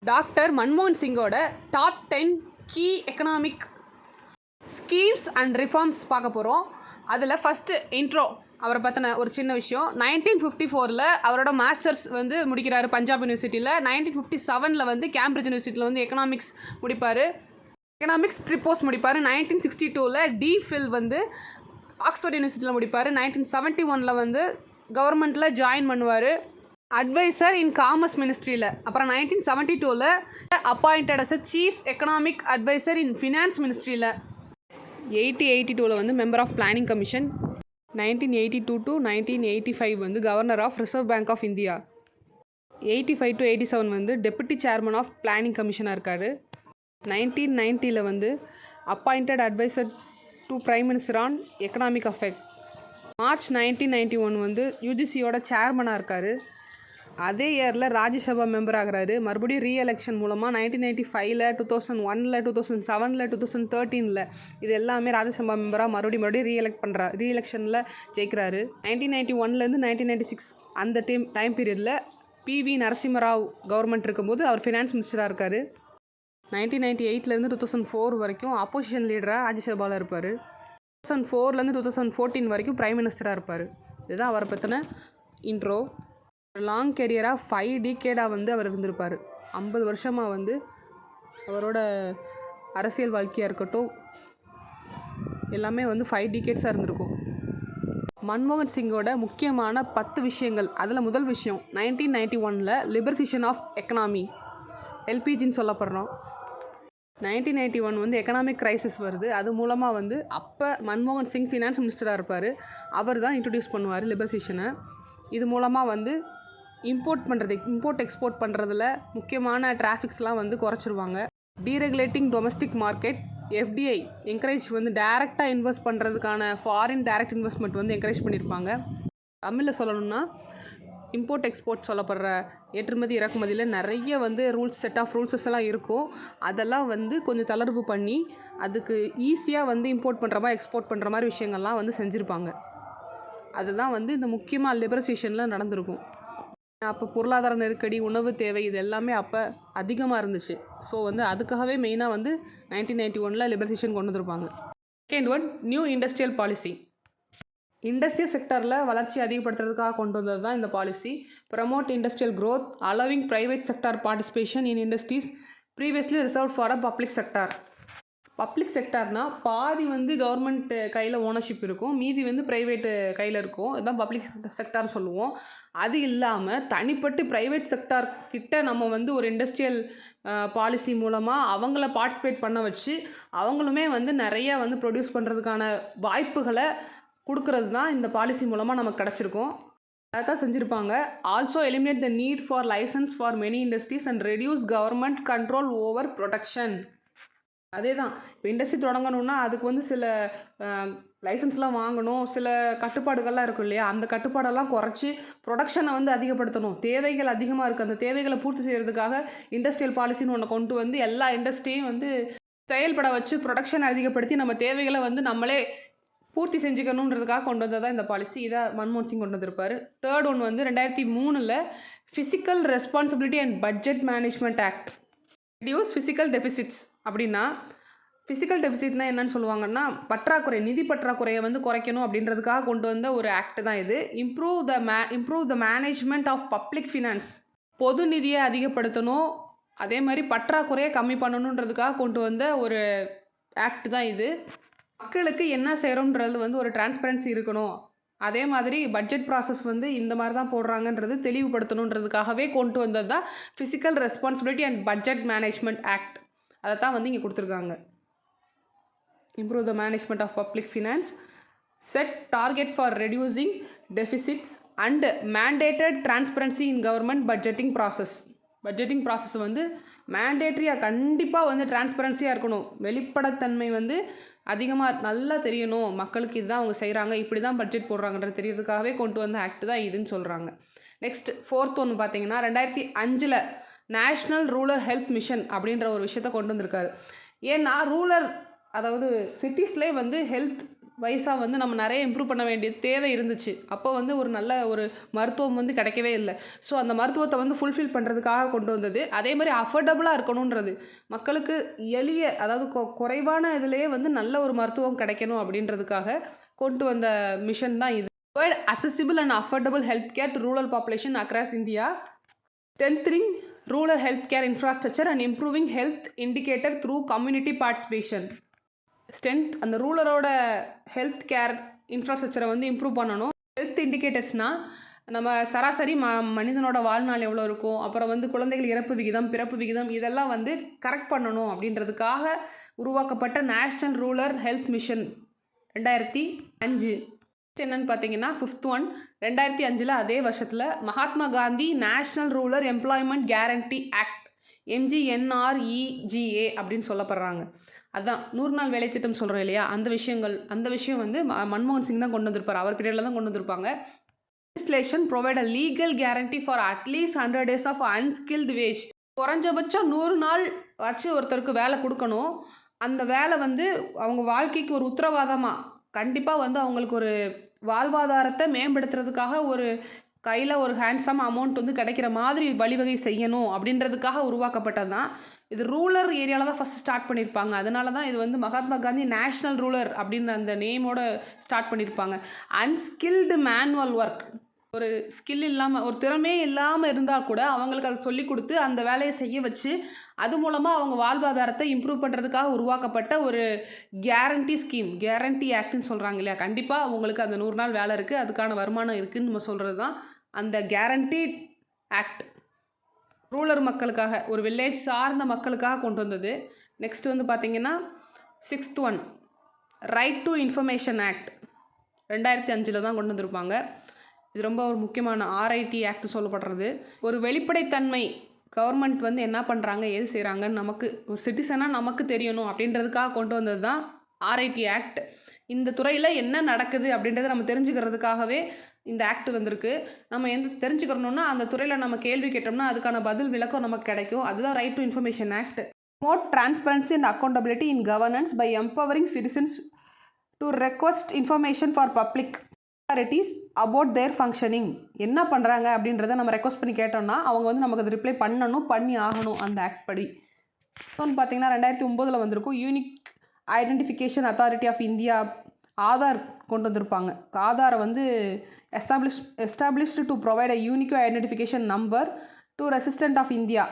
Doctor மன்மோகன் சிங்கோட top 10 key economic schemes and reforms பார்க்க போகிறோம். அதில் ஃபஸ்ட்டு இன்ட்ரோ அவரை பற்றின ஒரு சின்ன விஷயம். 1954 அவரோட மாஸ்டர்ஸ் வந்து முடிக்கிறாரு பஞ்சாப் யூனிவர்சிட்டியில். 1957 வந்து கேம்பிரிட்ஜ் யூனிவர்சிட்டியில் வந்து எக்கனாமிக்ஸ் முடிப்பார். எக்கனாமிக்ஸ் ட்ரிப்போஸ் முடிப்பார். 1962 டிஃபில் வந்து ஆக்ஸ்ஃபோர்ட் யூனிவர்சிட்டியில் முடிப்பார். 1971 வந்து கவர்மெண்ட்டில் ஜாயின் பண்ணுவார், அட்வைசர் இன் காமர்ஸ் மினிஸ்ட்ரியில். அப்புறம் 1972 appointed as a chief economic adviser in finance மினிஸ்ட்ரியில். 1982 வந்து member of planning commission. 1982 to 1985 வந்து governor of Reserve Bank of India. 85 to 87 வந்து டெபுட்டி சேர்மன் ஆஃப் பிளானிங் கமிஷனாக இருக்கார். 1990 வந்து appointed adviser to Prime Minister on economic affairs. March 1991 வந்து யூஜிசியோட சேர்மனாக இருக்கார். அதே இயரில் ராஜ்யசபா மெம்பர் ஆகிறாரு. மறுபடியும் ரீஎலெக்ஷன் மூலமாக 1995, 2001, 2007, 2013 இது எல்லாமே ராஜ்யசபா மெம்பராக மறுபடியும் ரீஎலெக்ஷனில் ஜெயிக்கிறாரு. 1991 1996 அந்த டைம் பீரியடில் PV நரசிம்மராவ் கவர்மெண்ட் இருக்கும்போது அவர் ஃபினான்ஸ் மினிஸ்டராக இருக்கார். 1998 2004 வரைக்கும் ஆப்போசிஷன் லீடராக ராஜ்யசபாவில் இருப்பார். 2004 2014 வரைக்கும் பிரைம் மினிஸ்டராக இருப்பார். இதுதான் அவரை பற்றின இன்ட்ரோ. லாங் கெரியராக 5 டிகேடாக வந்து அவர் இருந்திருப்பார். 50 வருஷமாக வந்து அவரோட அரசியல் வாழ்க்கையாக இருக்கட்டும் எல்லாமே வந்து 5 டிகேட்ஸாக இருந்திருக்கும். மன்மோகன் சிங்கோட முக்கியமான 10 விஷயங்கள். அதில் முதல் விஷயம் 1991 லிபரலைசேஷன் ஆஃப் எக்கனாமி, LPGன்னு சொல்லப்படுறோம். 1991 வந்து எக்கனாமிக் க்ரைசிஸ் வருது. அது மூலமாக வந்து அப்போ மன்மோகன் சிங் ஃபினான்ஸ் மினிஸ்டராக இருப்பார். அவர் தான் இன்ட்ரடியூஸ் பண்ணுவார் லிபரலைசேஷனை. இது மூலமாக வந்து இம்போர்ட் எக்ஸ்போர்ட் பண்ணுறதுல முக்கியமான டிராஃபிக்ஸ்லாம் வந்து குறைச்சிருவாங்க. டீரெகுலேட்டிங் டொமஸ்டிக் மார்க்கெட், FDI என்கரேஜ் வந்து டைரெக்டாக இன்வெஸ்ட் பண்ணுறதுக்கான ஃபாரின் டைரக்ட் இன்வெஸ்ட்மெண்ட் வந்து என்கரேஜ் பண்ணியிருப்பாங்க. தமிழில் சொல்லணும்னா இம்போர்ட் எக்ஸ்போர்ட் சொல்லப்படுற ஏற்றுமதி இறக்குமதியில் நிறைய வந்து செட் ஆஃப் ரூல்ஸஸ் எல்லாம் இருக்கும். அதெல்லாம் வந்து கொஞ்சம் தளர்வு பண்ணி அதுக்கு ஈஸியாக வந்து இம்போர்ட் பண்ணுற மாதிரி எக்ஸ்போர்ட் பண்ணுற மாதிரி விஷயங்கள்லாம் வந்து செஞ்சுருப்பாங்க. அதுதான் வந்து இந்த முக்கியமாக லிபரலைசேஷனில் நடந்திருக்கும். அப்போ பொருளாதார நெருக்கடி, உணவு தேவை இது எல்லாமே அப்போ அதிகமாக இருந்துச்சு. ஸோ வந்து அதுக்காகவே மெயினாக வந்து 1991 லிபரலைசேஷன் கொண்டு வந்திருப்பாங்க. Second one new industrial policy. Industrial செக்டரில் வளர்ச்சி அதிகப்படுத்துறதுக்காக கொண்டு வந்தது தான் இந்த policy. Promote industrial growth, allowing private sector participation in industries previously reserve for a public sector. Public செக்டார்னால் பாதி வந்து கவர்மெண்ட் கையில் ஓனர்ஷிப் இருக்கும், மீதி வந்து ப்ரைவேட்டு கையில் இருக்கும். இதுதான் பப்ளிக் செக்டார் சொல்லுவோம். அது இல்லாமல் தனிப்பட்டு ப்ரைவேட் செக்டார் கிட்ட நம்ம வந்து ஒரு இண்டஸ்ட்ரியல் பாலிசி மூலமாக அவங்கள பார்ட்டிசிபேட் பண்ண வச்சு அவங்களுமே வந்து நிறைய வந்து ப்ரொடியூஸ் பண்ணுறதுக்கான வாய்ப்புகளை கொடுக்கறது தான் இந்த பாலிசி மூலமாக நமக்கு கிடச்சிருக்கும். அதை தான் செஞ்சுருப்பாங்க. Also eliminate the need for license for many industries and reduce government control over production. அதே தான், இப்போ இண்டஸ்ட்ரி தொடங்கணுன்னா அதுக்கு வந்து சில லைசன்ஸ்லாம் வாங்கணும், சில கட்டுப்பாடுகள்லாம் இருக்கும் இல்லையா, அந்த கட்டுப்பாடெல்லாம் குறைச்சி ப்ரொடக்ஷனை வந்து அதிகப்படுத்தணும். தேவைகள் அதிகமாக இருக்குது, அந்த தேவைகளை பூர்த்தி செய்கிறதுக்காக இண்டஸ்ட்ரியல் பாலிசின்னு ஒன்று கொண்டு வந்து எல்லா இண்டஸ்ட்ரியும் வந்து செயல்பட வச்சு ப்ரொடக்ஷனை அதிகப்படுத்தி நம்ம தேவைகளை வந்து நம்மளே பூர்த்தி செஞ்சுக்கணுன்றதுக்காக கொண்டு வந்தது தான் இந்த பாலிசி. இதை மன்மோகன் சிங் கொண்டு வந்திருப்பார். தேர்ட் ஒன் வந்து 2003 physical responsibility and budget management act. Reduce physical deficits. அப்படின்னா ஃபிசிக்கல் டெஃபிசிட்னால் என்னன்னு சொல்லுவாங்கன்னா பற்றாக்குறை, நிதி பற்றாக்குறையை வந்து குறைக்கணும் அப்படின்றதுக்காக கொண்டு வந்த ஒரு ஆக்ட் தான் இது. Improve the management of public finance. பொது நிதியை அதிகப்படுத்தணும், அதே மாதிரி பற்றாக்குறையை கம்மி பண்ணணுன்றதுக்காக கொண்டு வந்த ஒரு ஆக்ட் தான் இது. மக்களுக்கு என்ன செய்கிறோன்றது வந்து ஒரு டிரான்ஸ்பரன்சி இருக்கணும், அதே மாதிரி பட்ஜெட் ப்ராசஸ் வந்து இந்த மாதிரி தான் போடுறாங்கன்றது தெளிவுபடுத்தணுன்றதுக்காகவே கொண்டு வந்தது தான் fiscal responsibility and budget management act. அதை தான் வந்து இங்கே கொடுத்துருக்காங்க. Improve the management of public finance, set target for reducing deficits and mandated transparency in government budgeting process. Budgeting process வந்து மேண்டேட்ரியாக கண்டிப்பாக வந்து டிரான்ஸ்பரன்சியாக இருக்கணும். வெளிப்படைத்தன்மை வந்து அதிகமாக நல்லா தெரியணும், மக்களுக்கு இதுதான் அவங்க செய்கிறாங்க, இப்படி தான் பட்ஜெட் போடுறாங்கன்றது தெரியறதுக்காகவே கொண்டு வந்த ஆக்ட் தான் இதுன்னு சொல்கிறாங்க. நெக்ஸ்ட் ஃபோர்த் ஒன்று பார்த்தீங்கன்னா 2005 நேஷ்னல் ரூரல் ஹெல்த் மிஷன் அப்படின்ற ஒரு விஷயத்தை கொண்டு வந்திருக்காரு. ஏன்னா அதாவது சிட்டிஸ்லேயே வந்து ஹெல்த் வயசாக வந்து நம்ம நிறைய இம்ப்ரூவ் பண்ண வேண்டிய தேவை இருந்துச்சு. அப்போ வந்து ஒரு நல்ல ஒரு மருத்துவம் வந்து கிடைக்கவே இல்லை. ஸோ அந்த மருத்துவத்தை வந்து ஃபுல்ஃபில் பண்ணுறதுக்காக கொண்டு வந்தது. அதே மாதிரி அஃபோர்டபுளாக இருக்கணுன்றது, மக்களுக்கு எளிய, அதாவது குறைவான இதுலேயே வந்து நல்ல ஒரு மருத்துவம் கிடைக்கணும் அப்படின்றதுக்காக கொண்டு வந்த மிஷன் தான் இது. Provide accessible and affordable healthcare to rural population across India, strengthening rural healthcare infrastructure and improving health indicator through community participation. அந்த ரூரலோட ஹெல்த் கேர் இன்ஃப்ராஸ்ட்ரக்சரை வந்து இம்ப்ரூவ் பண்ணணும். ஹெல்த் இண்டிகேட்டர்ஸ்னால் நம்ம சராசரி மனிதனோட வாழ்நாள் எவ்வளோ இருக்கும், அப்புறம் வந்து குழந்தைகள் இறப்பு விகிதம், பிறப்பு விகிதம், இதெல்லாம் வந்து கரெக்ட் பண்ணணும் அப்படின்றதுக்காக உருவாக்கப்பட்ட நேஷ்னல் ரூரல் ஹெல்த் மிஷன் 2005. என்னன்னு பார்த்தீங்கன்னா 5th ஒன் 2005 அதே வருஷத்தில் Mahatma Gandhi national rural employment guarantee act MGNREGA அப்படின்னு சொல்லப்படுறாங்க. அதுதான் 100 நாள் வேலை திட்டம் சொல்கிறோம் இல்லையா, அந்த விஷயம் வந்து மன்மோகன் சிங் தான் கொண்டு வந்திருப்பார். அவர் பீரியடில் தான் கொண்டு வந்திருப்பாங்க. legislation provide a legal guarantee for at least 100 days of unskilled wage. குறைஞ்சபட்சம் 100 நாள் வச்சு ஒருத்தருக்கு வேலை கொடுக்கணும். அந்த வேலை வந்து அவங்க வாழ்க்கைக்கு ஒரு உத்தரவாதமாக, கண்டிப்பாக வந்து அவங்களுக்கு ஒரு வாழ்வாதாரத்தை மேம்படுத்துறதுக்காக ஒரு கையில் ஒரு ஹேண்ட்ஸம் அமௌண்ட் வந்து கிடைக்கிற மாதிரி வழிவகை செய்யணும் அப்படின்றதுக்காக உருவாக்கப்பட்டது தான் இது. ரூரல் ஏரியாவில் தான் ஃபஸ்ட் ஸ்டார்ட் பண்ணியிருப்பாங்க. அதனால தான் இது வந்து மகாத்மா காந்தி நேஷ்னல் ரூரல் அப்படின்ற அந்த நேமோட ஸ்டார்ட் பண்ணியிருப்பாங்க. அன்ஸ்கில்டு மேனுவல் ஒர்க், ஒரு ஸ்கில் இல்லாமல், ஒரு திறமையே இல்லாமல் இருந்தால் கூட அவங்களுக்கு அதை சொல்லி கொடுத்து அந்த வேலையை செய்ய வச்சு அது மூலமாக அவங்க வாழ்வாதாரத்தை இம்ப்ரூவ் பண்ணுறதுக்காக உருவாக்கப்பட்ட ஒரு கேரண்டி ஸ்கீம், கேரண்டி ஆக்ட்னு சொல்கிறாங்க இல்லையா. கண்டிப்பாக உங்களுக்கு அந்த 100 நாள் வேலை இருக்குது, அதுக்கான வருமானம் இருக்குதுன்னு நம்ம சொல்கிறது தான் அந்த கேரண்டி ஆக்ட். ரூரல் மக்களுக்காக, ஒரு வில்லேஜ் சார்ந்த மக்களுக்காக கொண்டு வந்தது. நெக்ஸ்ட் வந்து பார்த்திங்கன்னா 6th one right to information act 2005 தான் கொண்டு வந்திருப்பாங்க. இது ரொம்ப ஒரு முக்கியமான RIT ஆக்ட் சொல்லப்படுறது. ஒரு வெளிப்படைத்தன்மை, கவர்மெண்ட் வந்து என்ன பண்ணுறாங்க, எது செய்கிறாங்கன்னு நமக்கு ஒரு சிட்டிசனாக நமக்கு தெரியணும் அப்படின்றதுக்காக கொண்டு வந்தது தான் RIT ஆக்ட். இந்த துறையில் என்ன நடக்குது அப்படின்றத நம்ம தெரிஞ்சுக்கிறதுக்காகவே இந்த ஆக்ட் வந்திருக்கு. நம்ம தெரிஞ்சுக்கிறோன்னா அந்த துறையில் நம்ம கேள்வி கேட்டோம்னா அதுக்கான பதில் விளக்கம் நமக்கு கிடைக்கும். அதுதான் right to information act. Promote transparency and accountability in governance by empowering citizens to request information for public authorities about their functioning. என்ன பண்ணுறாங்க அப்படின்றத நம்ம ரெக்வஸ்ட் பண்ணி கேட்டோம்னா அவங்க வந்து நமக்கு அது ரிப்ளை பண்ணி ஆகணும் அந்த ஆக்ட் படி. இப்போன்னு பார்த்தீங்கன்னா 2009 வந்திருக்கும். Unique identification authority of India, Aadhaar கொண்டு வந்திருப்பாங்க. ஆதாரை வந்து established to provide a unique identification number to resistant of India.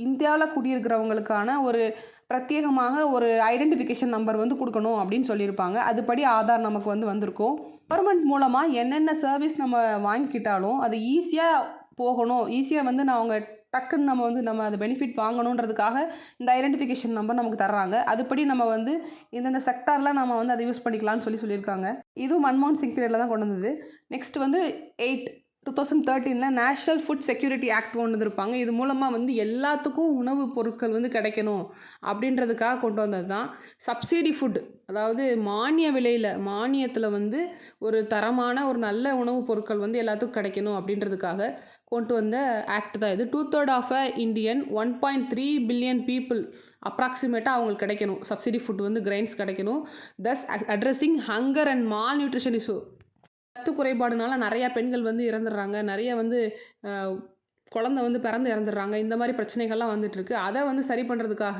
இந்தியாவில் குடியிருக்கிறவங்களுக்கான ஒரு பிரத்யேகமாக ஒரு ஐடென்டிஃபிகேஷன் நம்பர் வந்து கொடுக்கணும் அப்படின்னு சொல்லியிருப்பாங்க. அதுபடி ஆதார் நமக்கு வந்து வந்திருக்கும். கவர்மெண்ட் மூலமாக என்னென்ன சர்வீஸ் நம்ம வாங்கிக்கிட்டாலும் அது ஈஸியாக போகணும், ஈஸியாக வந்து அவங்க டக்குன்னு நம்ம அது பெனிஃபிட் வாங்கணுன்றதுக்காக இந்த ஐடென்டிஃபிகேஷன் நம்பர் நமக்கு தர்றாங்க. அதுபடி நம்ம வந்து இந்தந்த செக்டாரில் நம்ம வந்து அதை யூஸ் பண்ணிக்கலாம்னு சொல்லியிருக்காங்க. இதுவும் மன்மோகன் சிங் பீரியடில் தான் கொண்டு வந்தது. நெக்ஸ்ட் வந்து 2013 நேஷ்னல் ஃபுட் செக்யூரிட்டி ஆக்ட் கொண்டு வந்திருப்பாங்க. இது மூலமாக வந்து எல்லாத்துக்கும் உணவுப் பொருட்கள் வந்து கிடைக்கணும் அப்படின்றதுக்காக கொண்டு வந்தது தான் சப்சிடி ஃபுட், அதாவது மானியத்தில் வந்து ஒரு தரமான ஒரு நல்ல உணவுப் பொருட்கள் வந்து எல்லாத்துக்கும் கிடைக்கணும் அப்படின்றதுக்காக கொண்டு வந்த ஆக்ட் தான் இது. 2/3 ஆஃப் இந்தியன் 1.3 பில்லியன் பீப்புள் அப்ராக்சிமேட்டாக அவங்களுக்கு கிடைக்கணும் சப்சிடி ஃபுட் வந்து கிரைன்ஸ் கிடைக்கணும். Thus addressing hunger and malnutrition issue. சத்து குறைபாடுனால நிறையா பெண்கள் வந்து இறந்துடுறாங்க, நிறைய வந்து குழந்தை வந்து பிறந்து இறந்துடுறாங்க. இந்த மாதிரி பிரச்சனைகள்லாம் வந்துட்டுருக்கு. அதை வந்து சரி பண்ணுறதுக்காக,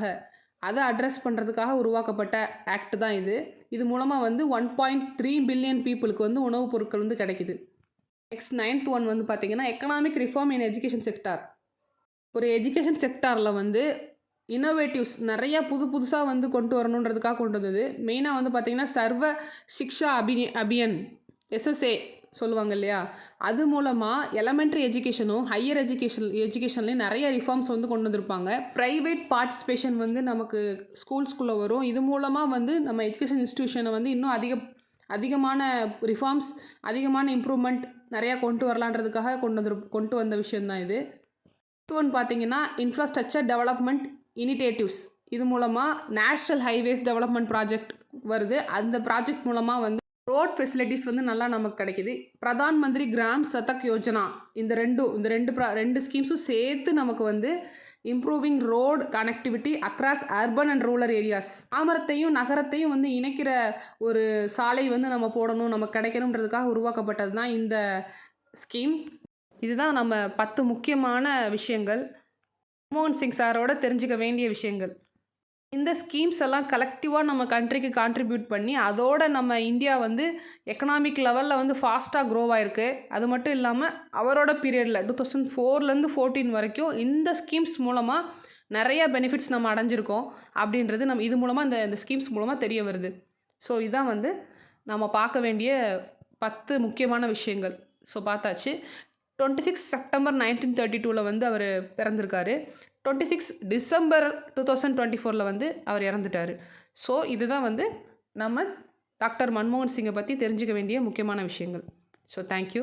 அதை அட்ரஸ் பண்ணுறதுக்காக உருவாக்கப்பட்ட ஆக்ட் தான் இது. இது மூலமாக வந்து 1.3 பில்லியன் பீப்புளுக்கு வந்து உணவுப் பொருட்கள் வந்து கிடைக்குது. நெக்ஸ்ட் 9th ஒன் வந்து பார்த்திங்கன்னா economic reform in education sector. ஒரு எஜுகேஷன் செக்டாரில் வந்து இன்னோவேட்டிவ்ஸ் நிறையா புதுசாக வந்து கொண்டு வரணுன்றதுக்காக கொண்டு வந்தது. மெயினாக வந்து பார்த்திங்கன்னா சர்வ சிக்ஷா அபியன் SSA சொல்லுவாங்க இல்லையா, அது மூலமாக எலமெண்ட்ரி எஜுகேஷனும் ஹையர் எஜுகேஷன்லேயும் நிறைய ரிஃபார்ம்ஸ் வந்து கொண்டு வந்திருப்பாங்க. ப்ரைவேட் பார்ட்டிசிபேஷன் வந்து நமக்கு ஸ்கூல்ஸ்குள்ளே வரும். இது மூலமாக வந்து நம்ம எஜுகேஷன் இன்ஸ்டிடியூஷனை வந்து இன்னும் அதிகமான ரிஃபார்ம்ஸ், அதிகமான இம்ப்ரூவ்மெண்ட் நிறையா கொண்டு வரலான்றதுக்காக கொண்டு வந்த விஷயந்தான் இது. ஒன்று பார்த்தீங்கன்னா இன்ஃப்ராஸ்ட்ரக்சர் டெவலப்மெண்ட் இனிஷியேட்டிவ்ஸ். இது மூலமாக நேஷ்னல் ஹைவேஸ் டெவலப்மெண்ட் ப்ராஜெக்ட் வருது. அந்த ப்ராஜெக்ட் மூலமாக வந்து ரோட் ஃபெசிலிட்டிஸ் வந்து நல்லா நமக்கு கிடைக்கிது. பிரதான் மந்திரி கிராம் சதக் யோஜனா, இந்த ரெண்டு ஸ்கீம்ஸும் சேர்த்து நமக்கு வந்து improving road connectivity across urban and rural areas. கிராமத்தையும் நகரத்தையும் வந்து இணைக்கிற ஒரு சாலை வந்து நம்ம போடணும், நமக்கு கிடைக்கணுன்றதுக்காக உருவாக்கப்பட்டது தான் இந்த ஸ்கீம். இதுதான் நம்ம 10 முக்கியமான விஷயங்கள் மன்மோகன் சிங் சாரோட தெரிஞ்சுக்க வேண்டிய விஷயங்கள். இந்த ஸ்கீம்ஸ் எல்லாம் கலெக்டிவாக நம்ம கண்ட்ரிக்கு கான்ட்ரிபியூட் பண்ணி அதோட நம்ம இந்தியா வந்து எக்கனாமிக் லெவலில் வந்து ஃபாஸ்ட்டாக க்ரோவ் ஆயிருக்கு. அது மட்டும் இல்லாமல் அவரோட பீரியடில் 2004லேருந்து 14 வரைக்கும் இந்த ஸ்கீம்ஸ் மூலமாக நிறைய பெனிஃபிட்ஸ் நம்ம அடைஞ்சிருக்கோம் அப்படின்றது நம்ம இது மூலமாக இந்த ஸ்கீம்ஸ் மூலமாக தெரிய வருது. ஸோ இதான் வந்து நம்ம பார்க்க வேண்டிய 10 முக்கியமான விஷயங்கள். ஸோ பார்த்தாச்சு. 26 செப்டம்பர் 1932 வந்து அவர் பிறந்திருக்காரு. 26 டிசம்பர் 2024 வந்து அவர் இறந்துட்டார். ஸோ இதுதான் வந்து நம்ம டாக்டர் மன்மோகன் சிங்கை பற்றி தெரிஞ்சுக்க வேண்டிய முக்கியமான விஷயங்கள். So thank you.